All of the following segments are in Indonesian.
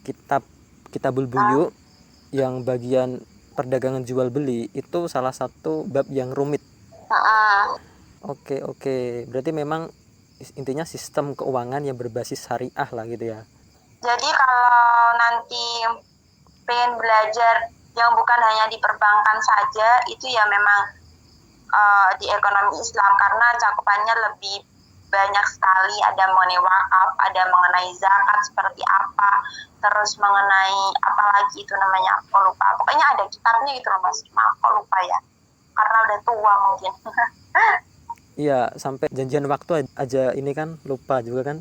kitab Kitabul Buyu yang bagian perdagangan jual beli itu salah satu bab yang rumit. Oke. Berarti memang intinya sistem keuangan yang berbasis syariah lah gitu ya. Jadi kalau nanti pengen belajar yang bukan hanya di perbankan saja, itu ya memang di ekonomi Islam, karena cakupannya lebih banyak sekali. Ada mengenai wakaf, ada mengenai zakat seperti apa, terus mengenai apa lagi itu namanya, aku lupa. Pokoknya ada kitabnya gitu loh Mas. Maaf aku lupa ya, karena udah tua mungkin. Iya, sampai janjian waktu aja ini kan lupa juga kan.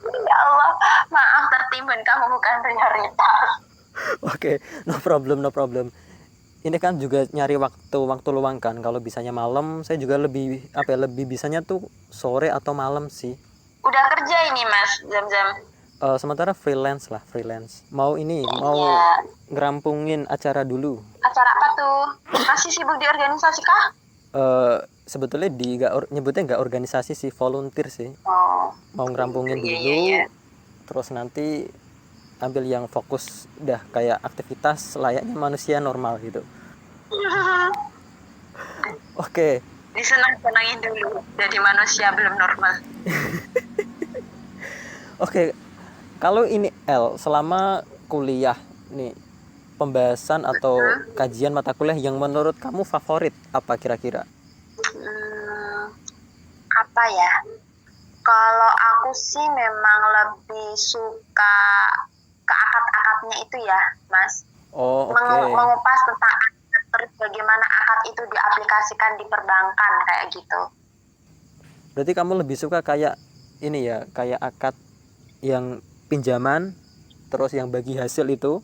Ya Allah, maaf tertimbun, kamu bukan prioritas. Oke, no problem. Ini kan juga nyari waktu luang kan. Kalau bisanya malam, saya juga lebih bisanya tuh sore atau malam sih. Udah kerja ini Mas Zam-Zam? Sementara freelance. Mau ngerampungin acara dulu. Acara apa tuh? Masih sibuk di organisasi kah? Sebetulnya nyebutnya nggak organisasi sih, volunteer sih. Mau ngerampungin dulu. Terus nanti ambil yang fokus udah kayak aktivitas layaknya manusia normal gitu. Oke. Disenang-senangin dulu jadi manusia belum normal. Oke. Kalau ini selama kuliah nih, pembahasan atau kajian mata kuliah yang menurut kamu favorit apa kira-kira? Apa ya? Kalau aku sih memang lebih suka ke akad-akadnya itu ya, Mas. Mengupas tentang akad, terus bagaimana akad itu diaplikasikan di perbankan kayak gitu. Berarti kamu lebih suka kayak ini ya, kayak akad yang pinjaman, terus yang bagi hasil itu?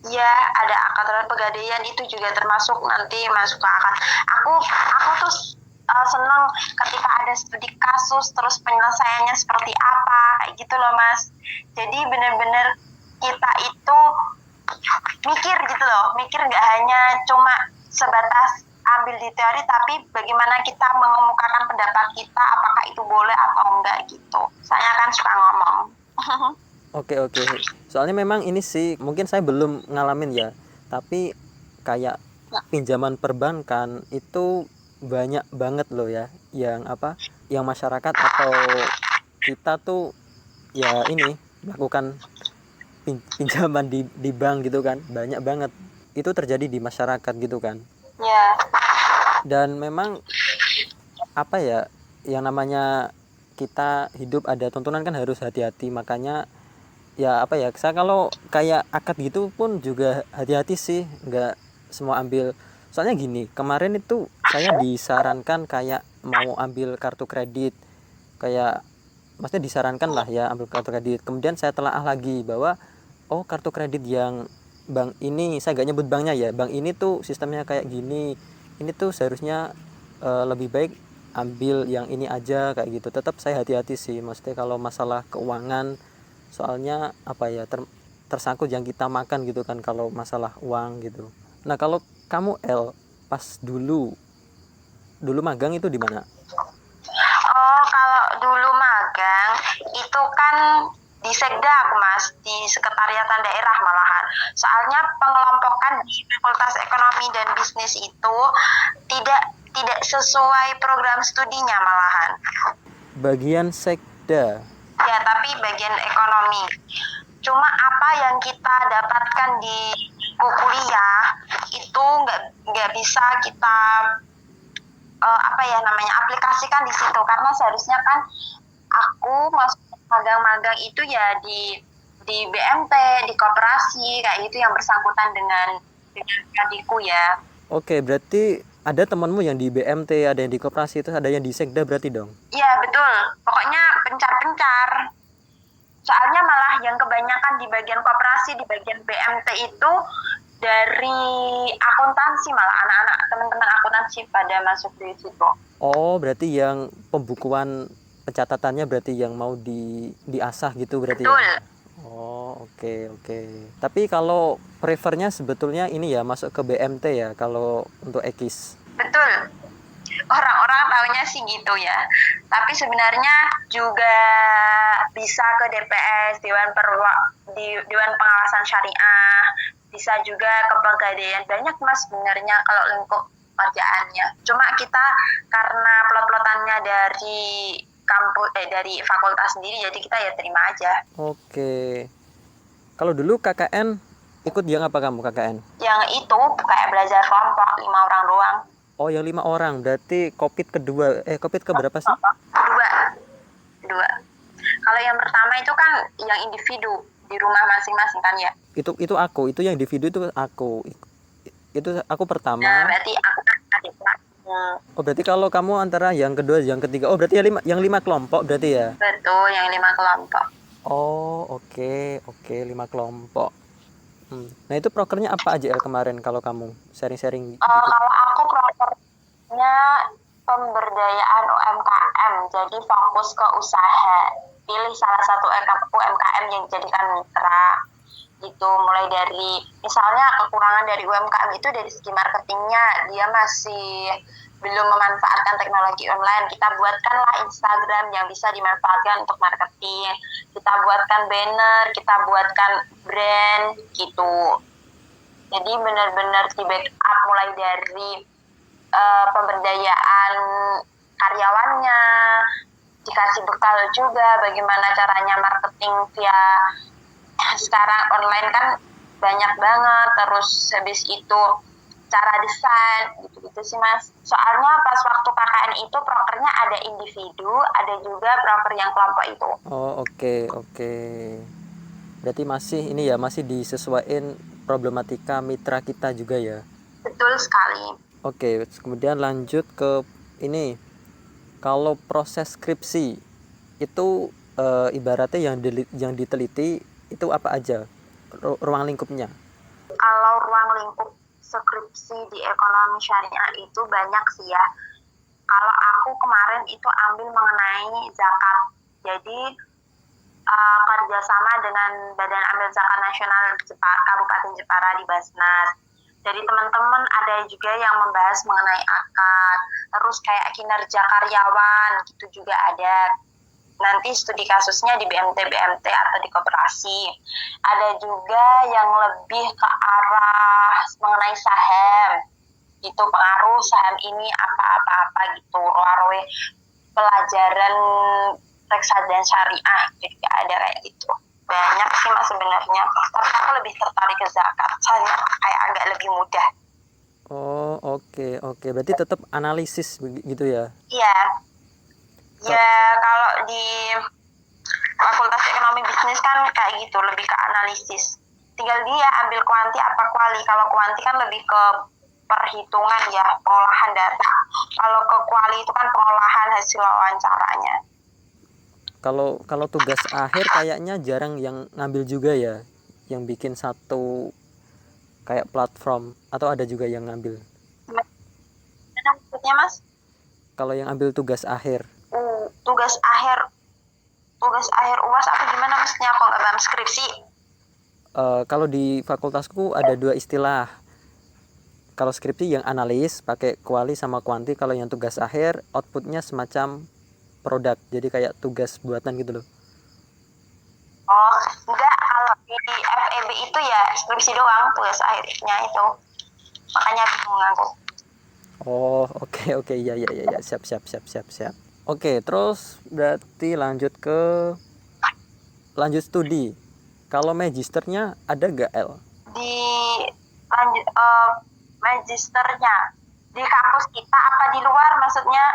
Ya, ada akad pegadaian itu juga termasuk nanti masuk ke akad. Aku tuh senang ketika ada studi kasus, terus penyelesaiannya seperti apa, kayak gitu loh Mas. Jadi benar-benar kita itu mikir gitu loh, mikir nggak hanya cuma sebatas ambil di teori, tapi bagaimana kita mengemukakan pendapat kita, apakah itu boleh atau enggak gitu. Saya kan suka ngomong. Oke. Soalnya memang ini sih, mungkin saya belum ngalamin ya, tapi kayak pinjaman perbankan itu banyak banget loh ya, yang masyarakat atau kita tuh ya ini melakukan pinjaman di bank gitu kan, banyak banget itu terjadi di masyarakat gitu kan. Dan memang yang namanya kita hidup ada tuntunan kan, harus hati-hati. Makanya saya kalau kayak akad gitu pun juga hati-hati sih, nggak semua ambil. Soalnya gini, kemarin itu saya disarankan kayak mau ambil kartu kredit, kayak maksudnya disarankan lah ya ambil kartu kredit. Kemudian saya telaah lagi bahwa kartu kredit yang bank ini, saya gak nyebut banknya ya, bank ini tuh sistemnya kayak gini, ini tuh seharusnya lebih baik ambil yang ini aja kayak gitu. Tetap saya hati-hati sih, maksudnya kalau masalah keuangan, soalnya tersangkut yang kita makan gitu kan kalau masalah uang gitu. Nah kalau kamu pas dulu magang itu di mana? Kalau dulu magang itu kan di Sekda aku Mas, di sekretariatan daerah malahan. Soalnya pengelompokan di Fakultas Ekonomi dan Bisnis itu tidak sesuai program studinya malahan. Bagian Sekda. Ya, tapi bagian ekonomi. Cuma apa yang kita dapatkan di kuliah itu nggak bisa kita aplikasikan di situ, karena seharusnya kan aku masuk magang-magang itu ya di BMT, di koperasi kayak gitu yang bersangkutan dengan adikku ya. Oke, berarti ada temanmu yang di BMT, ada yang di koperasi, terus ada yang di Sekda berarti dong? Iya betul, pokoknya pencar-pencar. Soalnya malah yang kebanyakan di bagian koperasi, di bagian BMT itu dari akuntansi, malah anak-anak teman-teman akuntansi pada masuk di situ. Berarti yang pembukuan pencatatannya berarti yang mau diasah gitu berarti. Betul. Ya? Oke. Tapi kalau prefernya sebetulnya ini ya masuk ke BMT ya kalau untuk EKIS. Betul. Orang-orang taunya sih gitu ya. Tapi sebenarnya juga bisa ke DPS, Dewan Pengawasan Syariah, bisa juga ke Pegadaian. Banyak Mas sebenarnya kalau lingkup kerjaannya. Cuma kita karena plot-plotannya dari dari fakultas sendiri, jadi kita ya terima aja. Oke. Kalau dulu KKN ikut yang apa kamu KKN? Yang itu kayak belajar kelompok 5 orang doang. Oh, yang 5 orang. Berarti COVID kedua. COVID keberapa sih? Kedua. Kalau yang pertama itu kan yang individu di rumah masing-masing kan ya. Itu aku. Itu yang individu itu aku. Itu aku pertama. Nah, berarti aku kan adik kelas. Oh, berarti kalau kamu antara yang kedua yang ketiga. Oh, berarti yang 5 kelompok berarti ya? Betul, yang 5 kelompok. Oh, oke, 5 kelompok. Nah, itu prokernya apa aja kemarin kalau kamu sharing-sharing? Kalau aku prokernya pemberdayaan UMKM, jadi fokus ke usaha. Pilih salah satu UMKM yang dijadikan mitra. Gitu, mulai dari misalnya kekurangan dari UMKM itu dari segi marketingnya, dia masih belum memanfaatkan teknologi online, kita buatkanlah Instagram yang bisa dimanfaatkan untuk marketing, kita buatkan banner, kita buatkan brand gitu. Jadi benar-benar di backup mulai dari pemberdayaan karyawannya, dikasih bekal juga bagaimana caranya marketing via sekarang online kan banyak banget, terus habis itu cara desain gitu-gitu sih Mas. Soalnya pas waktu KKN itu prokernya ada individu, ada juga proker yang kelompok itu. Oh, oke. Berarti masih disesuaikan problematika mitra kita juga ya. Betul sekali. Oke, kemudian lanjut ke ini. Kalau proses skripsi itu ibaratnya yang diteliti itu apa aja ruang lingkupnya? Kalau ruang lingkup skripsi di ekonomi syariah itu banyak sih ya. Kalau aku kemarin itu ambil mengenai zakat. Jadi kerjasama dengan Badan Amil Zakat Nasional Kabupaten Jepara di Basnas. Jadi teman-teman ada juga yang membahas mengenai akad, terus kayak kinerja karyawan gitu juga ada. Nanti studi kasusnya di BMT atau di koperasi. Ada juga yang lebih ke arah mengenai saham, gitu, pengaruh saham ini apa gitu, roe pelajaran reksadana syariah juga ada kayak gitu. Banyak sih Mas sebenarnya, tapi aku lebih tertarik ke zakat, soalnya kayak agak lebih mudah. Oh, oke. Berarti tetap analisis begitu ya? Iya. Ya kalau di Fakultas Ekonomi Bisnis kan kayak gitu, lebih ke analisis. Tinggal dia ambil kuanti apa kuali. Kalau kuanti kan lebih ke perhitungan ya, pengolahan data. Kalau ke kuali itu kan pengolahan hasil wawancaranya. Kalau tugas akhir kayaknya jarang yang ngambil juga ya, yang bikin satu kayak platform, atau ada juga yang ngambil? Mana maksudnya Mas? Kalau yang ambil tugas akhir? Tugas akhir UAS apa gimana maksudnya? Aku nggak paham. Skripsi. Kalau di fakultasku ada 2 istilah. Kalau skripsi yang analis pakai kuali sama kuanti, kalau yang tugas akhir outputnya semacam produk, jadi kayak tugas buatan gitu loh. Oh enggak, kalau di FEB itu ya skripsi doang tugas akhirnya itu, makanya bingung aku. Oh, oke. Ya. Siap. Oke, terus berarti lanjut studi. Kalau magisternya ada gak L? Di lanjut magisternya di kampus kita apa di luar maksudnya?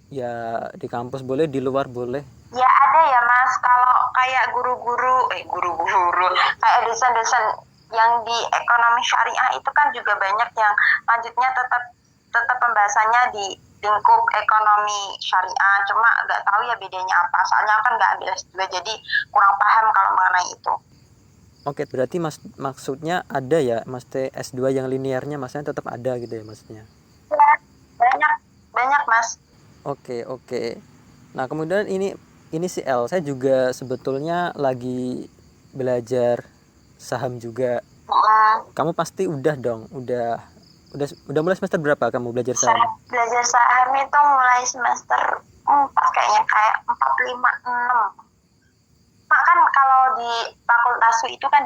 Ya, di kampus boleh, di luar boleh. Ya ada ya Mas, kalau kayak guru-guru kayak dosen-dosen yang di ekonomi syariah itu kan juga banyak yang lanjutnya tetap pembahasannya di lingkup ekonomi syariah, cuma nggak tahu ya bedanya apa, soalnya kan nggak ambil S2 jadi kurang paham kalau mengenai itu. Oke, berarti maksudnya ada ya, maksudnya S2 yang linearnya maksudnya tetap ada gitu ya maksudnya? Ya, banyak Mas. Oke. Nah, kemudian ini si L, saya juga sebetulnya lagi belajar saham juga. Kamu pasti udah dong, udah mulai semester berapa kamu belajar saham? Belajar saham itu mulai semester 4 kayaknya, kayak 4, 5, 6. kan kalau di fakultasku itu kan